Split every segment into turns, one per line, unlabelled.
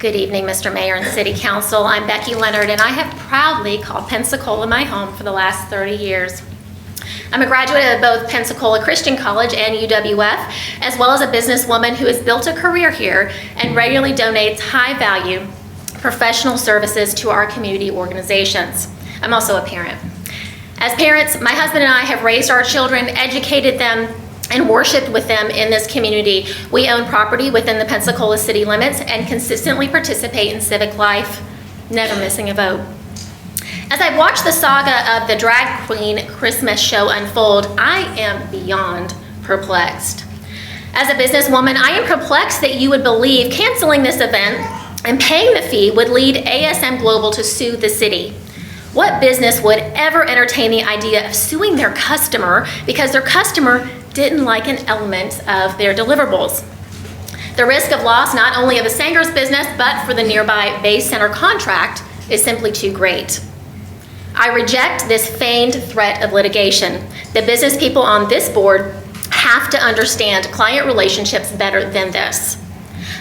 Good evening, Mr. Mayor and City Council. I'm Becki Leonard, and I have proudly called Pensacola my home for the last 30 years. I'm a graduate of both Pensacola Christian College and UWF, as well as a businesswoman who has built a career here and regularly donates high-value professional services to our community organizations. I'm also a parent. As parents, my husband and I have raised our children, educated them, and worshiped with them in this community. We own property within the Pensacola city limits and consistently participate in civic life, never missing a vote. As I've watched the saga of the drag queen Christmas show unfold, I am beyond perplexed. As a businesswoman, I am perplexed that you would believe canceling this event and paying the fee would lead ASM Global to sue the city. What business would ever entertain the idea of suing their customer because their customer didn't like an element of their deliverables? The risk of loss not only of the Sanger's business, but for the nearby Bay Center contract is simply too great. I reject this feigned threat of litigation. The business people on this board have to understand client relationships better than this.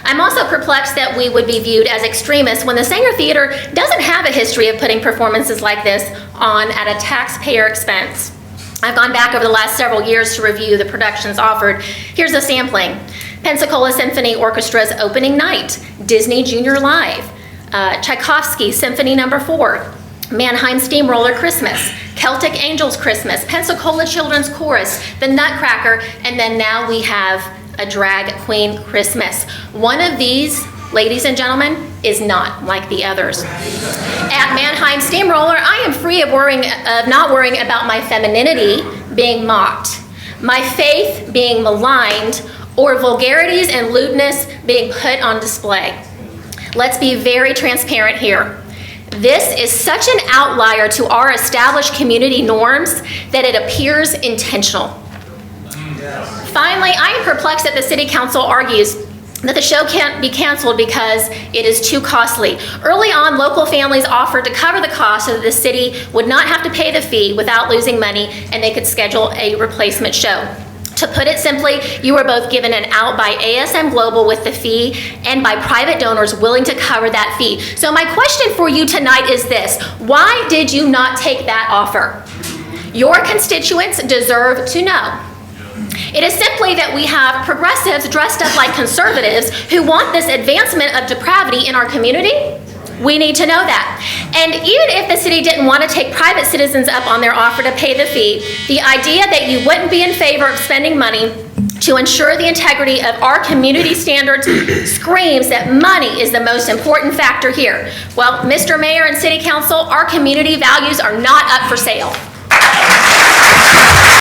I'm also perplexed that we would be viewed as extremists when the Sanger Theater doesn't have a history of putting performances like this on at a taxpayer expense. I've gone back over the last several years to review the productions offered. Here's a sampling. Pensacola Symphony Orchestra's opening night, Disney Junior Live, Tchaikovsky Symphony No. 4, Mannheim Steamroller Christmas, Celtic Angels Christmas, Pensacola Children's Chorus, the Nutcracker, and then now we have a drag queen Christmas. One of these, ladies and gentlemen, is not like the others. At Mannheim Steamroller, I am free of not worrying about my femininity being mocked, my faith being maligned, or vulgarities and lewdness being put on display. Let's be very transparent here. This is such an outlier to our established community norms that it appears intentional. Finally, I am perplexed that the City Council argues that the show can't be canceled because it is too costly. Early on, local families offered to cover the cost so that the city would not have to pay the fee without losing money and they could schedule a replacement show. To put it simply, you were both given an out by ASM Global with the fee and by private donors willing to cover that fee. So my question for you tonight is this: why did you not take that offer? Your constituents deserve to know. It is simply that we have progressives dressed up like conservatives who want this advancement of depravity in our community. We need to know that. And even if the city didn't want to take private citizens up on their offer to pay the fee, the idea that you wouldn't be in favor of spending money to ensure the integrity of our community standards screams that money is the most important factor here. Well, Mr. Mayor and City Council, our community values are not up for sale.